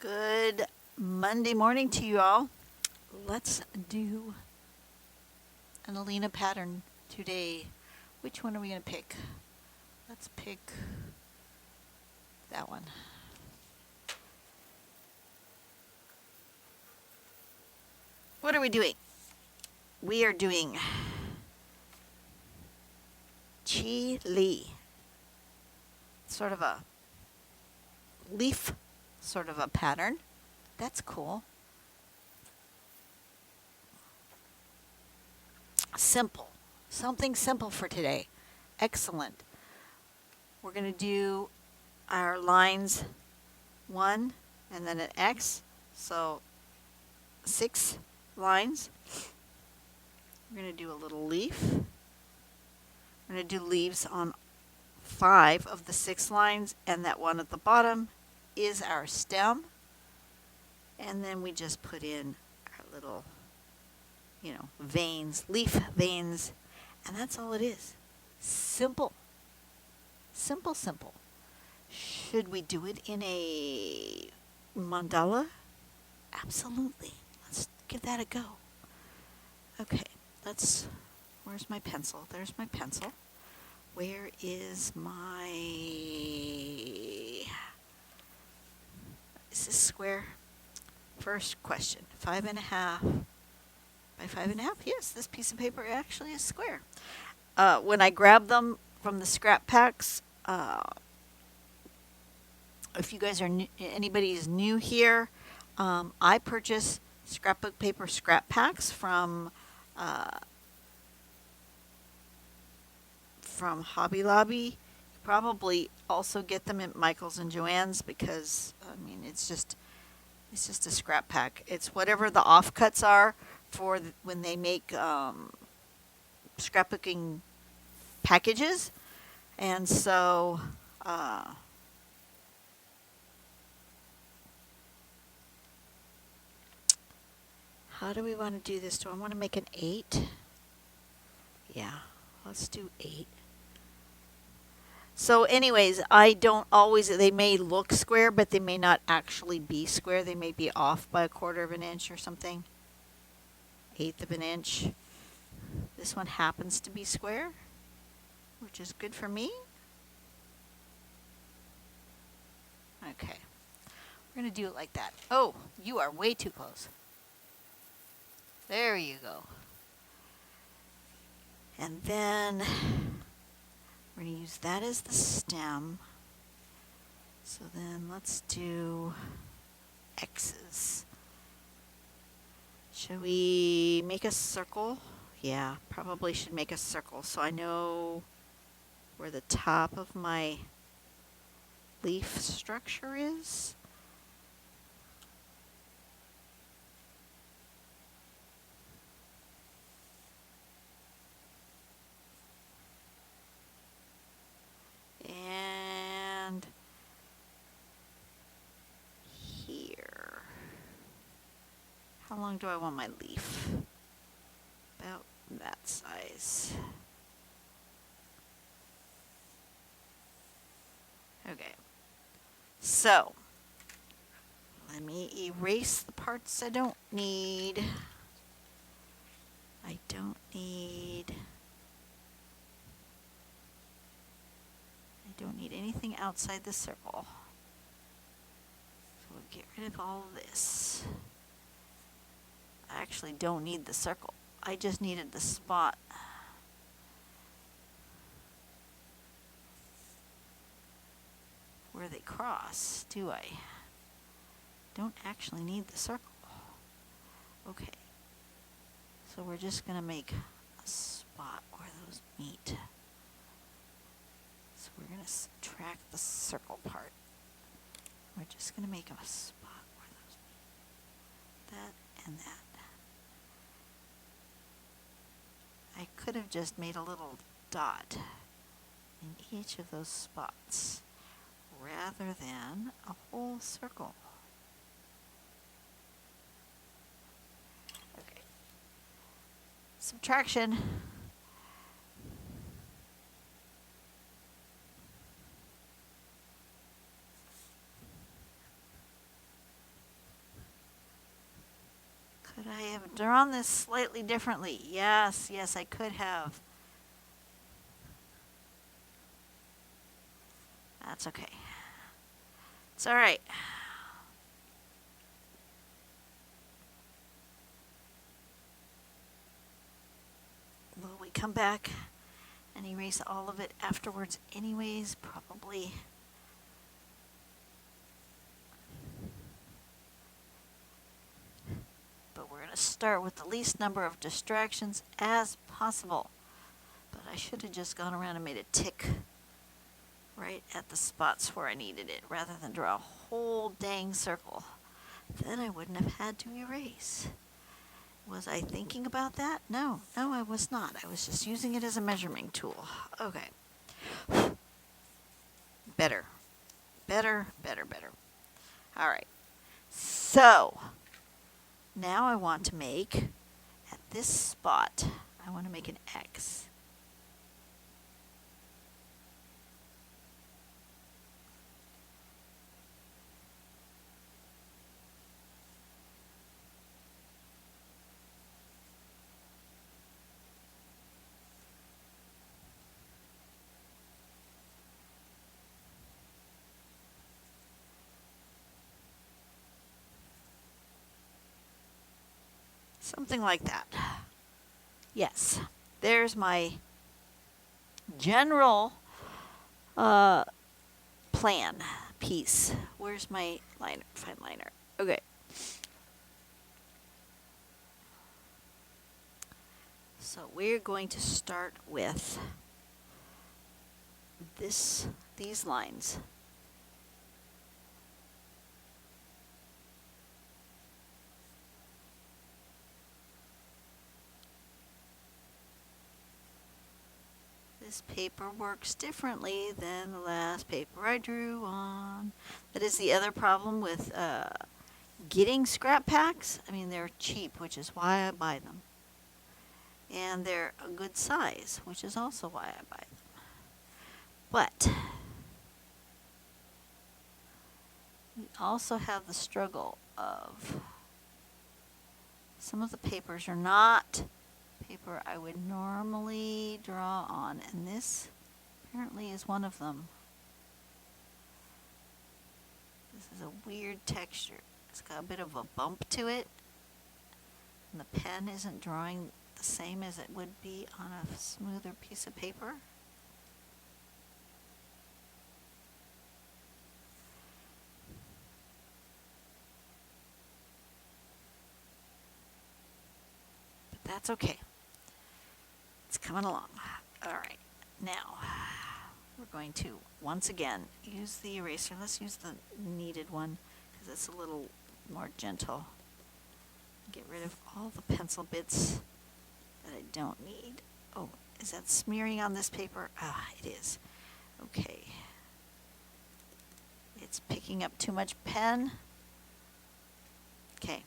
Good Monday morning to you all. Let's do an Alina pattern today. Which one are we going to pick? Let's pick that one. What are we doing? We are doing CheLi. Sort of a leaf, sort of a pattern. That's cool. Simple. Something simple for today. Excellent. We're going to do our lines 1 and then an X. So 6 lines. We're going to do a little leaf. We're going to do leaves on 5 of the 6 lines, and that one at the bottom is our stem. And then we just put in our little, veins, leaf veins, and that's all it is. Simple. Simple, simple. Should we do it in a mandala? Absolutely. Let's give that a go. Okay, where's my pencil? There's my pencil. Where is my, is this square? First question, 5.5 by 5.5. Yes, this piece of paper actually is square. When I grab them from the scrap packs, if you guys are anybody is new here, I purchase scrapbook paper scrap packs from Hobby Lobby. You probably also get them at Michael's and Joann's because it's just a scrap pack. It's whatever the offcuts are for when they make scrapbooking packages, and so how do we want to do this? Do I want to make an 8? Yeah, let's do 8. So anyways, I don't always, they may look square, but they may not actually be square. They may be off by 1/4 of an inch or something. 1/8 of an inch. This one happens to be square, which is good for me. Okay. We're going to do it like that. Oh, you are way too close. There you go. And then we're going to use that as the stem. So then let's do X's. Should we make a circle? Yeah, probably should make a circle so I know where the top of my leaf structure is. And here. How long do I want my leaf? About that size. Okay. So, let me erase the parts I don't need. I don't need anything outside the circle. So we'll get rid of all of this. I actually don't need the circle. I just needed the spot. Where they cross, do I? Don't actually need the circle. Okay. So we're just going to make a spot where those meet. So we're going to subtract the circle part. We're just going to make a spot where those meet. That and that. I could have just made a little dot in each of those spots rather than a whole circle. Okay. Subtraction. Could I have drawn this slightly differently? Yes, yes, I could have. That's okay. It's all right. Will we come back and erase all of it afterwards anyways? Probably. But we're going to start with the least number of distractions as possible. But I should have just gone around and made a tick right at the spots where I needed it, rather than draw a whole dang circle. Then I wouldn't have had to erase. Was I thinking about that? No, I was not. I was just using it as a measuring tool. Okay. Better. All right. So, now I want to make, at this spot, I want to make an X. Something like that. Yes, there's my general plan piece. Where's my liner? Fine liner. Okay. So we're going to start with these lines. This paper works differently than the last paper I drew on. That is the other problem with getting scrap packs. I mean, they're cheap, which is why I buy them. And they're a good size, which is also why I buy them. But we also have the struggle of some of the papers are not paper I would normally draw on, and this apparently is one of them. This is a weird texture. It's got a bit of a bump to it, and the pen isn't drawing the same as it would be on a smoother piece of paper. But that's okay. It's coming along. All right, now we're going to once again use the eraser. Let's use the kneaded one because it's a little more gentle. Get rid of all the pencil bits that I don't need. Oh, is that smearing on this paper? Ah, it is. Okay. It's picking up too much pen. Okay.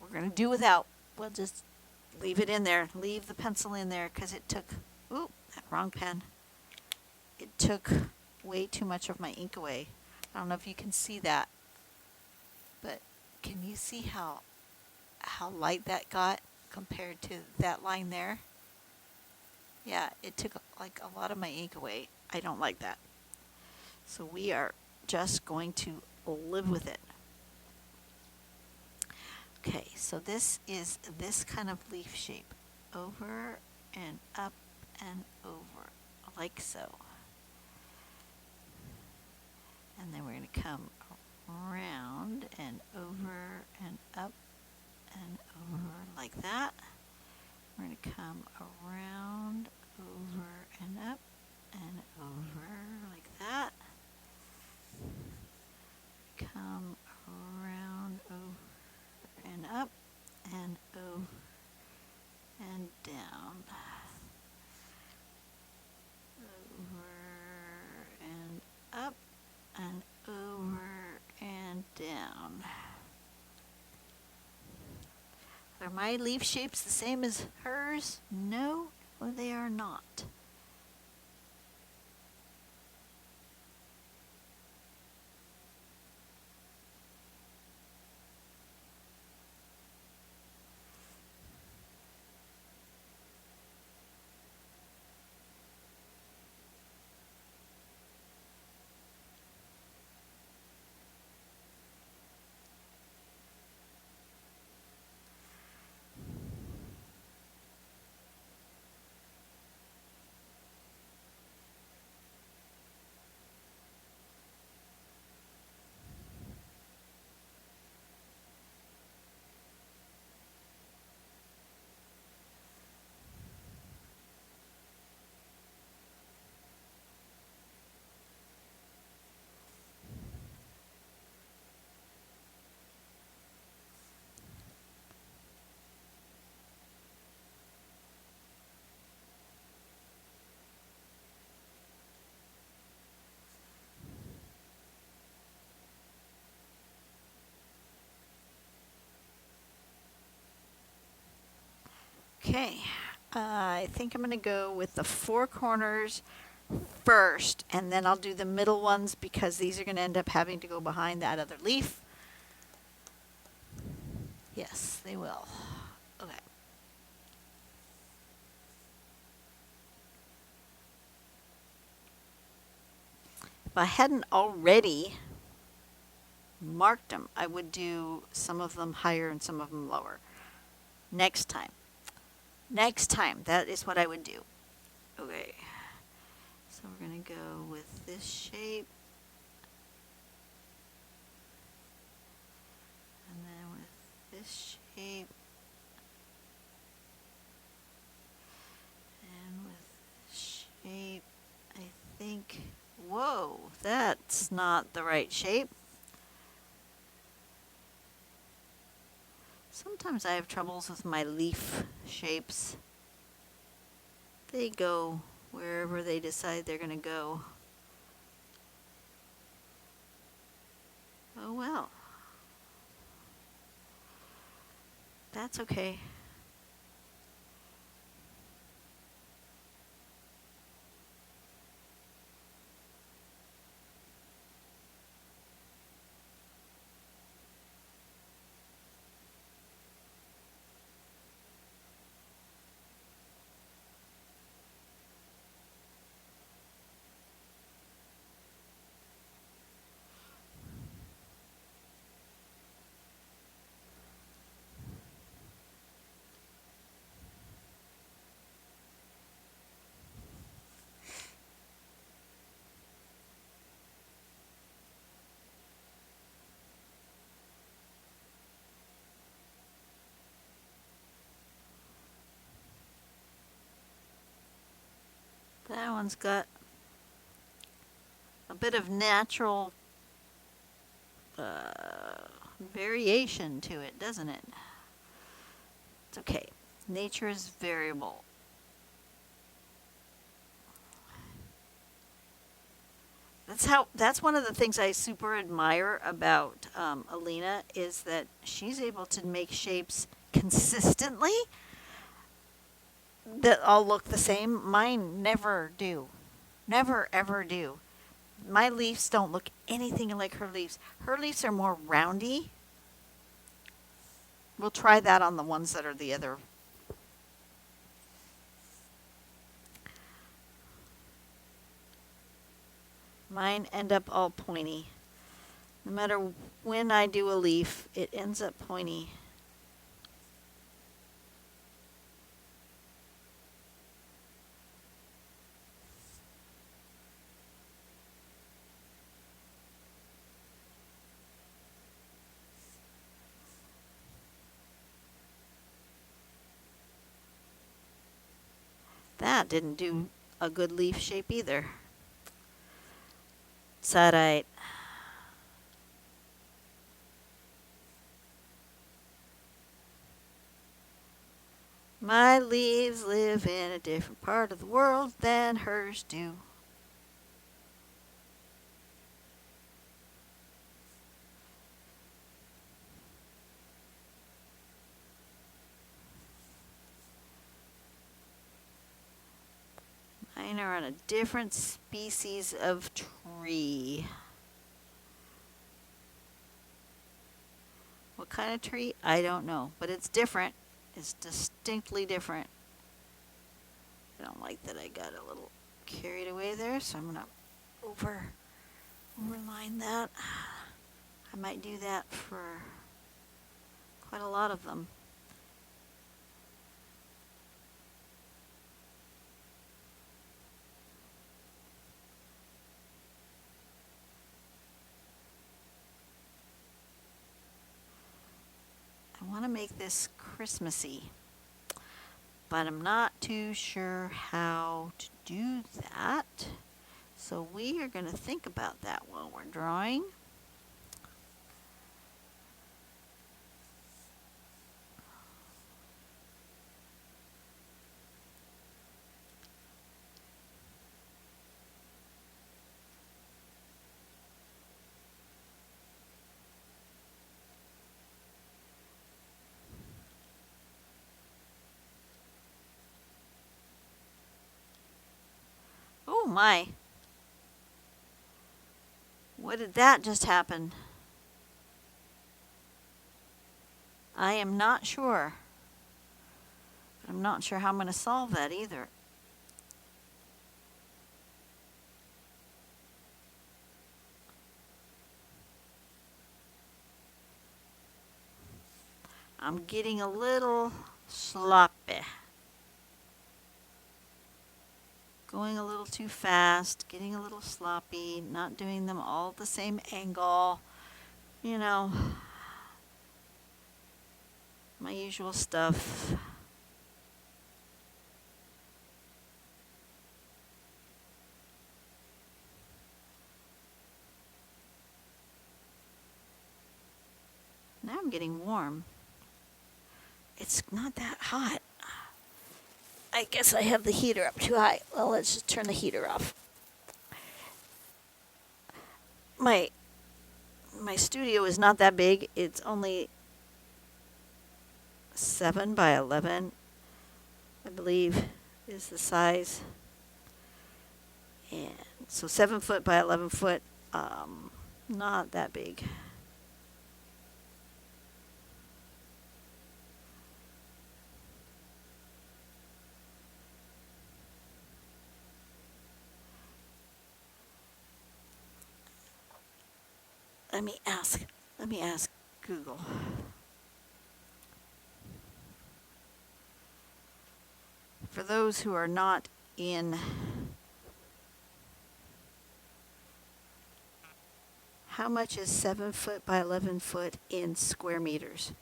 We're going to do without. We'll just leave it in there. Leave the pencil in there because it took, ooh, that wrong pen. It took way too much of my ink away. I don't know if you can see that, but can you see how light that got compared to that line there? Yeah, it took like a lot of my ink away. I don't like that. So we are just going to live with it. Okay, so this is this kind of leaf shape. Over and up and over, like so. And then we're going to come around and over and up and over like that. We're going to come around, over and up and over like that. Come around, over and up and over and down. Over and up and over and down. Are my leaf shapes the same as hers? No, they are not. Okay, I think I'm going to go with the four corners first, and then I'll do the middle ones because these are going to end up having to go behind that other leaf. Yes, they will. Okay. If I hadn't already marked them, I would do some of them higher and some of them lower. Next time. Next time, that is what I would do. Okay. So we're going to go with this shape. And then with this shape. And with this shape, I think, whoa, that's not the right shape. Sometimes I have troubles with my leaf shapes. They go wherever they decide they're going to go. Oh well. That's okay. That one's got a bit of natural variation to it, doesn't it? It's okay. Nature is variable. That's one of the things I super admire about Alina is that she's able to make shapes consistently that all look the same. Mine never do. Never ever do. My leaves don't look anything like her leaves. Her leaves are more roundy. We'll try that on the ones that are the other. Mine end up all pointy. No matter when I do a leaf, it ends up pointy. That didn't do a good leaf shape either. It's alright. My leaves live in a different part of the world than hers do. Mine are on a different species of tree. What kind of tree? I don't know, but it's different. It's distinctly different. I don't like that I got a little carried away there, so I'm gonna overline that. I might do that for quite a lot of them. I want to make this Christmassy, but I'm not too sure how to do that. So we are going to think about that while we're drawing. my. What did that just happen? I am not sure. I'm not sure how I'm going to solve that either. I'm getting a little sloppy. Going a little too fast, getting a little sloppy, not doing them all at the same angle. You know, my usual stuff. Now I'm getting warm. It's not that hot. I guess I have the heater up too high. Well, let's just turn the heater off. My studio is not that big. It's only 7 by 11, I believe, is the size. And so 7 foot by 11 foot, not that big. Let me ask Google. For those who are not in, how much is 7 foot by 11 foot in square meters?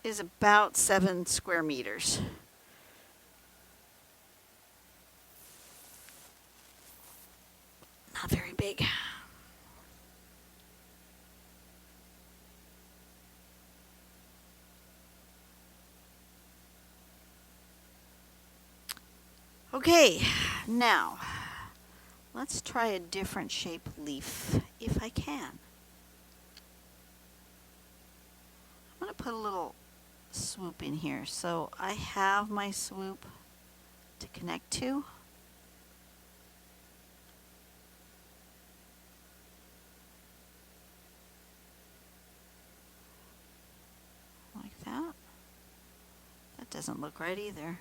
Is about 7 square meters. Not very big. Okay, now let's try a different shape leaf if I can. I'm going to put a little swoop in here. So I have my swoop to connect to. Like that. That doesn't look right either.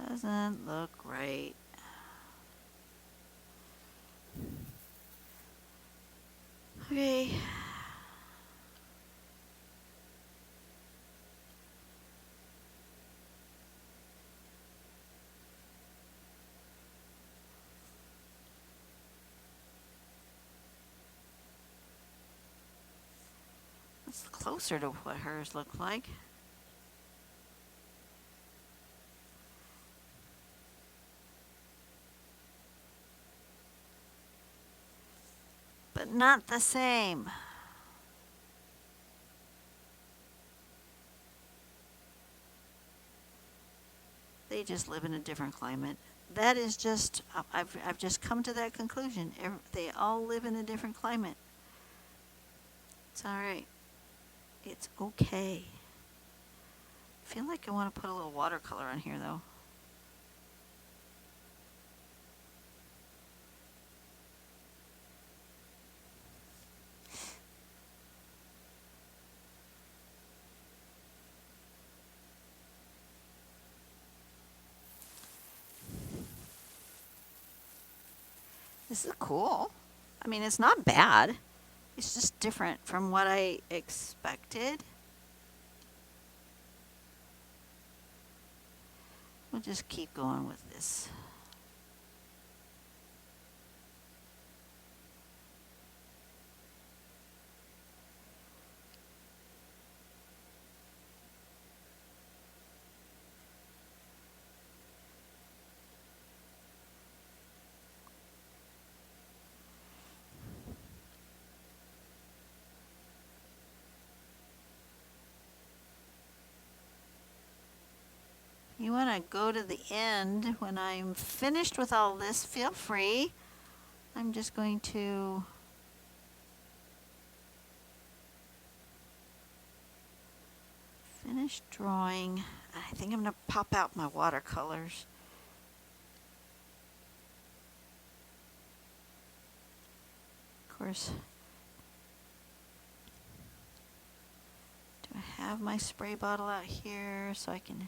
Doesn't look right. Okay. That's closer to what hers looked like. But not the same. They just live in a different climate. That is just, I've just come to that conclusion. They all live in a different climate. It's all right. It's okay. I feel like I want to put a little watercolor on here though. This is cool. I mean, it's not bad. It's just different from what I expected. We'll just keep going with this. You want to go to the end. When I'm finished with all this, feel free. I'm just going to finish drawing. I think I'm going to pop out my watercolors. Of course, do I have my spray bottle out here so I can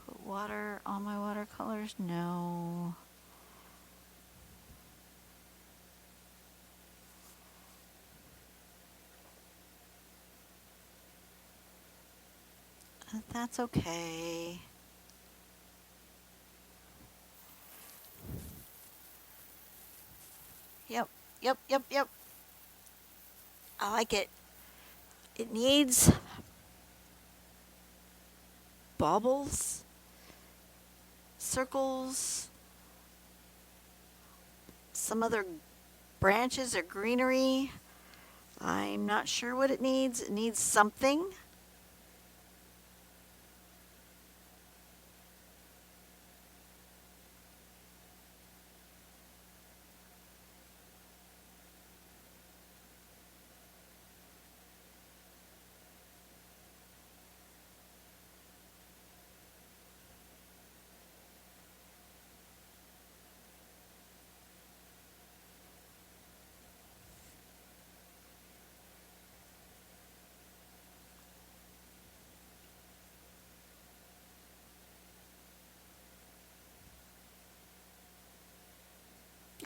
put water on my watercolors? No. That's okay. Yep, yep, yep, yep. I like it. It needs bubbles, circles, some other branches or greenery. I'm not sure what it needs. It needs something.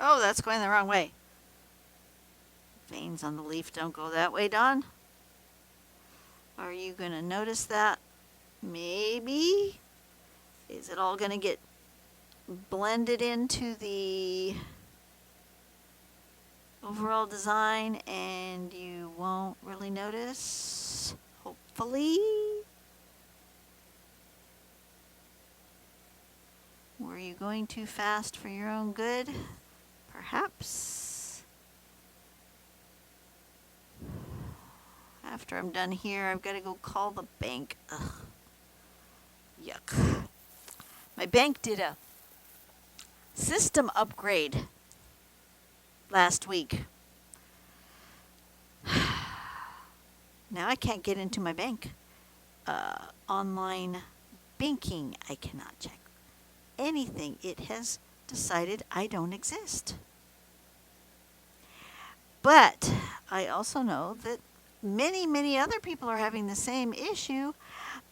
Oh, that's going the wrong way. Veins on the leaf don't go that way, Don. Are you going to notice that? Maybe? Is it all going to get blended into the overall design and you won't really notice? Hopefully. Were you going too fast for your own good? Perhaps. After I'm done here, I've got to go call the bank. Ugh. Yuck. My bank did a system upgrade last week. Now I can't get into my bank. Online banking, I cannot check anything. It has decided I don't exist. But I also know that many, many other people are having the same issue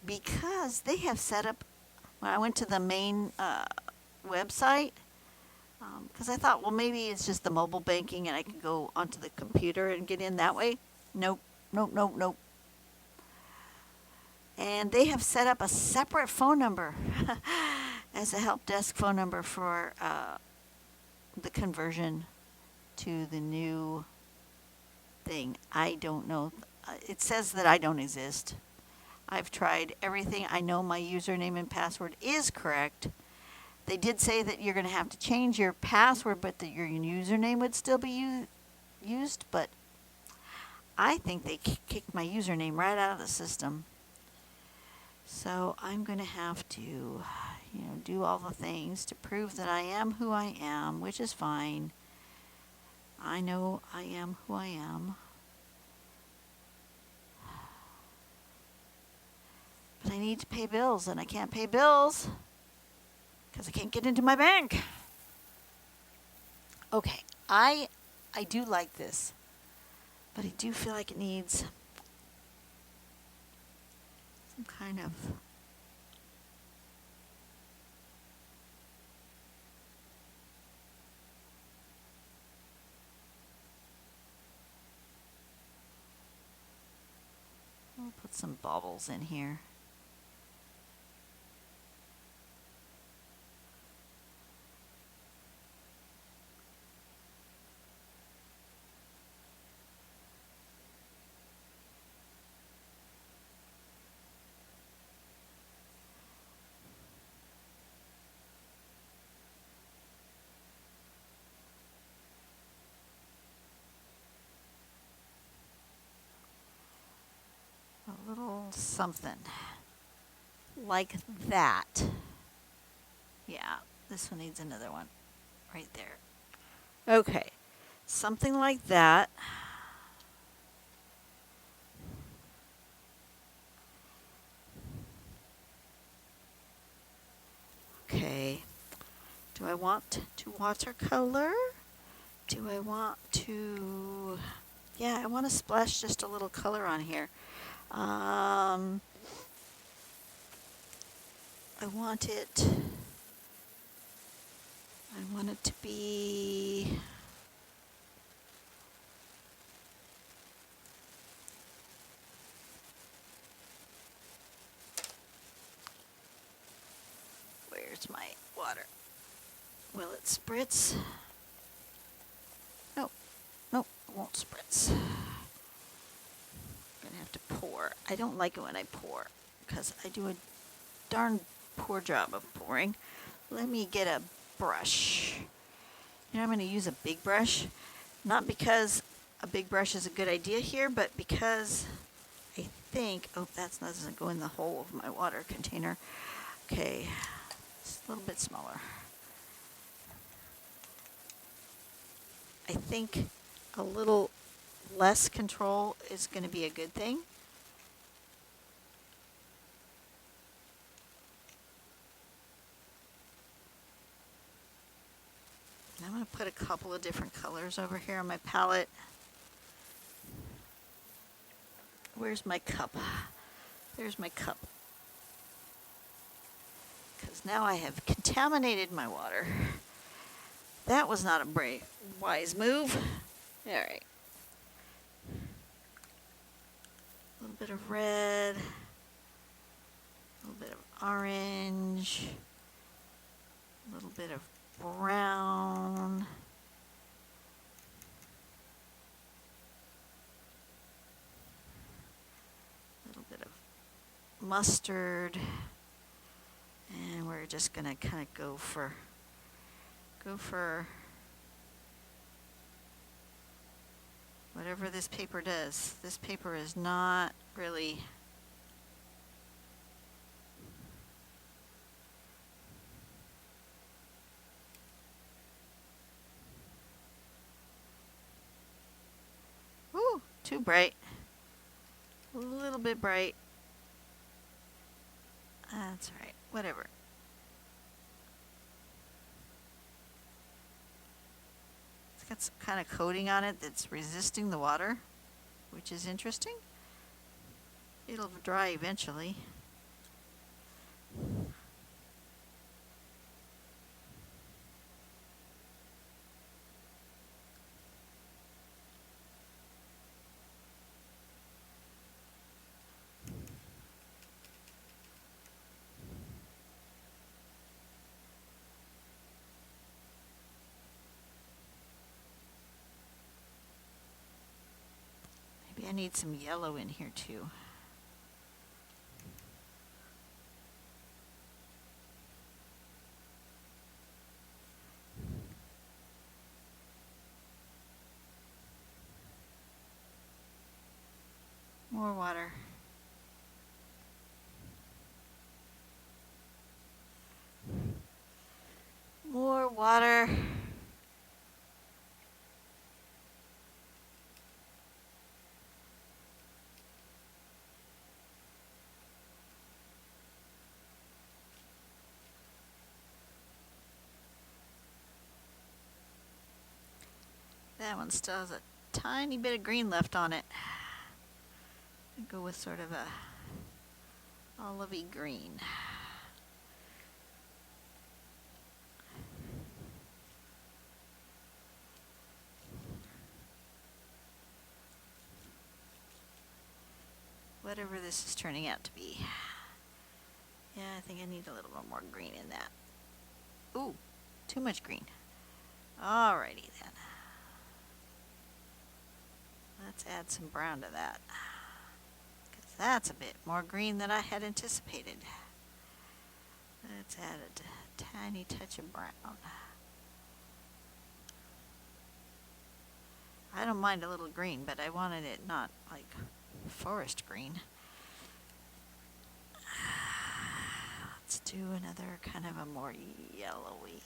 because they have set up, when I went to the main website, because I thought, well, maybe it's just the mobile banking and I can go onto the computer and get in that way. Nope, nope, nope, nope. And they have set up a separate phone number as a help desk phone number for the conversion to the new thing. I don't know. It says that I don't exist. I've tried everything. I know my username and password is correct. They did say that you're going to have to change your password, but that your username would still be used. But I think they kicked my username right out of the system. So I'm going to have to, do all the things to prove that I am who I am, which is fine. I know I am who I am. But I need to pay bills, and I can't pay bills because I can't get into my bank. Okay, I do like this, but I do feel like it needs some kind of I'll put some bubbles in here. A little something like that. Yeah, this one needs another one right there. Okay, something like that. Okay, do I want to watercolor? Do I want to... Yeah, I want to splash just a little color on here. I want it... I want it to be... Where's my water? Will it spritz? Nope. Nope, it won't spritz. I'm gonna have to pour. I don't like it when I pour because I do a darn poor job of pouring. Let me get a brush. You know, I'm going to use a big brush, not because a big brush is a good idea here, but because I think, oh, that doesn't go in the hole of my water container. Okay, it's a little bit smaller. I think a little less control is going to be a good thing. I'm going to put a couple of different colors over here on my palette. Where's my cup? There's my cup. Because now I have contaminated my water. That was not a very wise move. All right. A little bit of red. A little bit of orange. A little bit of brown. A little bit of mustard. And we're just going to kind of go for whatever this paper does. This paper is not really... Ooh, too bright. A little bit bright. That's all right. Whatever. It's got some kind of coating on it that's resisting the water, which is interesting. It'll dry eventually. Maybe I need some yellow in here too. More water. More water. That one still has a tiny bit of green left on it. Go with sort of a olivey green. Whatever this is turning out to be. Yeah, I think I need a little bit more green in that. Ooh, too much green. Alrighty then. Let's add some brown to that. Because that's a bit more green than I had anticipated. Let's add a tiny touch of brown. I don't mind a little green, but I wanted it not like forest green. Let's do another kind of a more yellowy.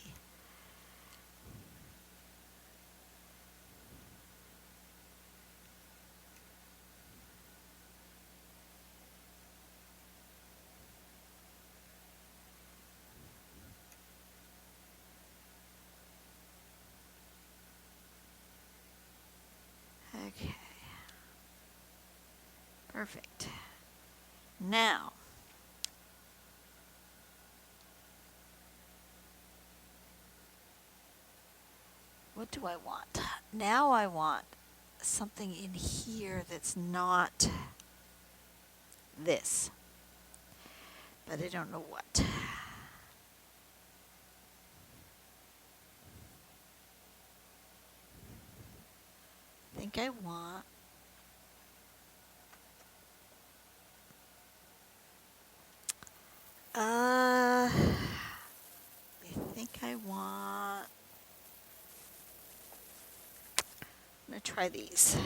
Okay. Perfect. Now, what do I want? Now I want something in here that's not this, but I don't know what. I think I want I think I want, I'm going to try these.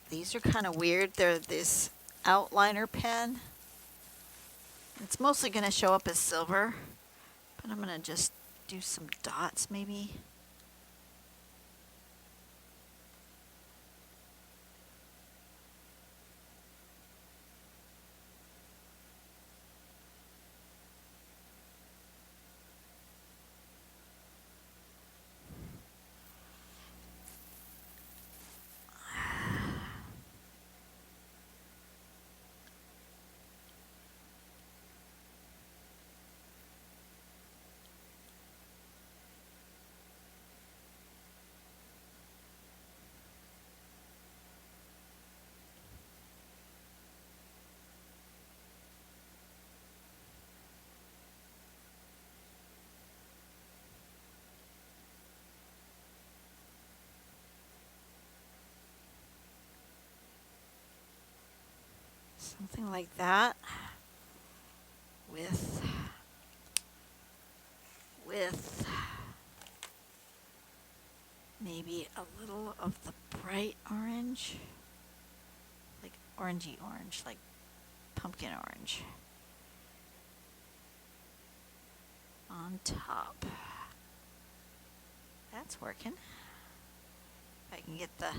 These are kind of weird. They're this outliner pen. It's mostly going to show up as silver, but I'm going to just do some dots maybe. Something like that with maybe a little of the bright orange, like orangey orange, like pumpkin orange on top. That's working. If I can get the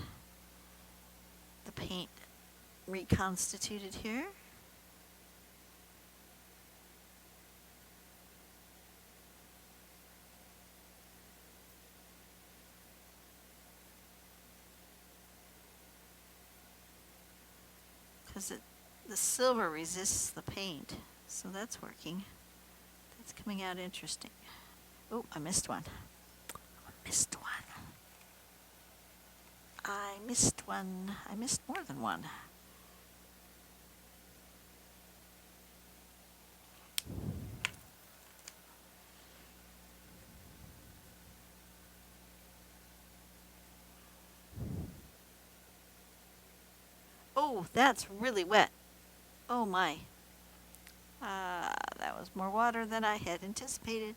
paint reconstituted here. Because the silver resists the paint, so that's working. That's coming out interesting. Oh, I missed one. I missed one. I missed one. I missed more than one. Oh, that's really wet. Oh my. That was more water than I had anticipated.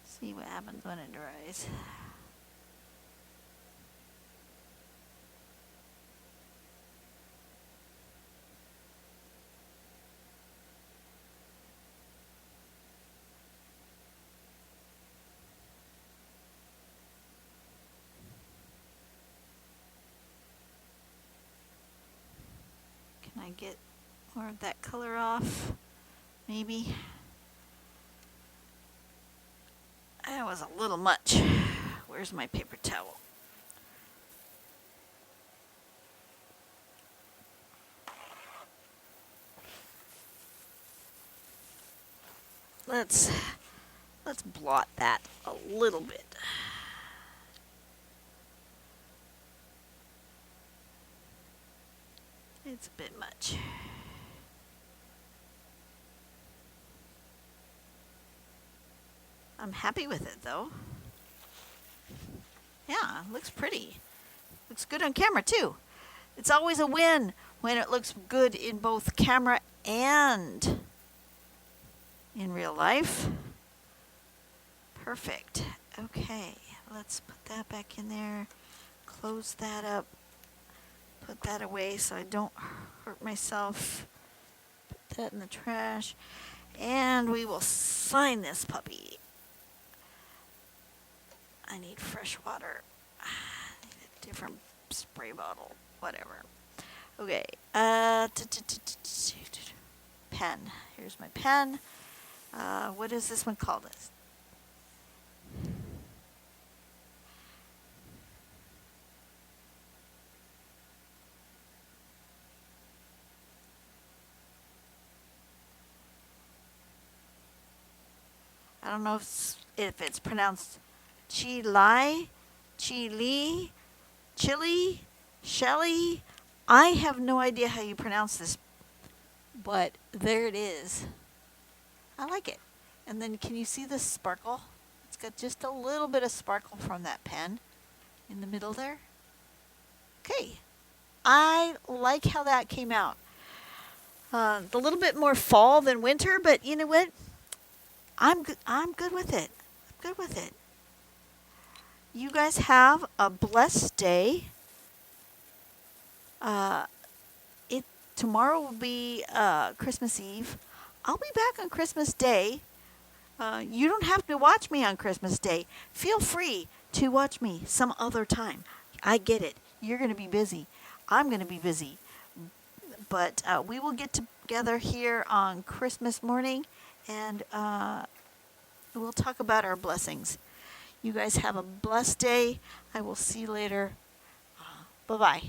See what happens when it dries. Can I get more of that color off? Maybe. That was a little much. Where's my paper towel? Let's blot that a little bit. It's a bit much. I'm happy with it though. Yeah, it looks pretty. Looks good on camera too. It's always a win when it looks good in both camera and in real life. Perfect. Okay, let's put that back in there. Close that up. Put that away so I don't hurt myself. Put that in the trash. And we will sign this puppy. I need fresh water. I need a different spray bottle. Whatever. Okay. Pen. Here's my pen. What is this one called? I don't know if it's pronounced CheLi, CheLi, CheLi, CheLi. I have no idea how you pronounce this, but there it is. I like it. And then can you see the sparkle? It's got just a little bit of sparkle from that pen in the middle there. Okay. I like how that came out. A little bit more fall than winter, but you know what? I'm good with it. I'm good with it. You guys have a blessed day. It tomorrow will be Christmas Eve. I'll be back on Christmas Day. You don't have to watch me on Christmas Day. Feel free to watch me some other time. I get it. You're going to be busy. I'm going to be busy. But we will get together here on Christmas morning, and we'll talk about our blessings. You guys have a blessed day. I will see you later. Bye-bye.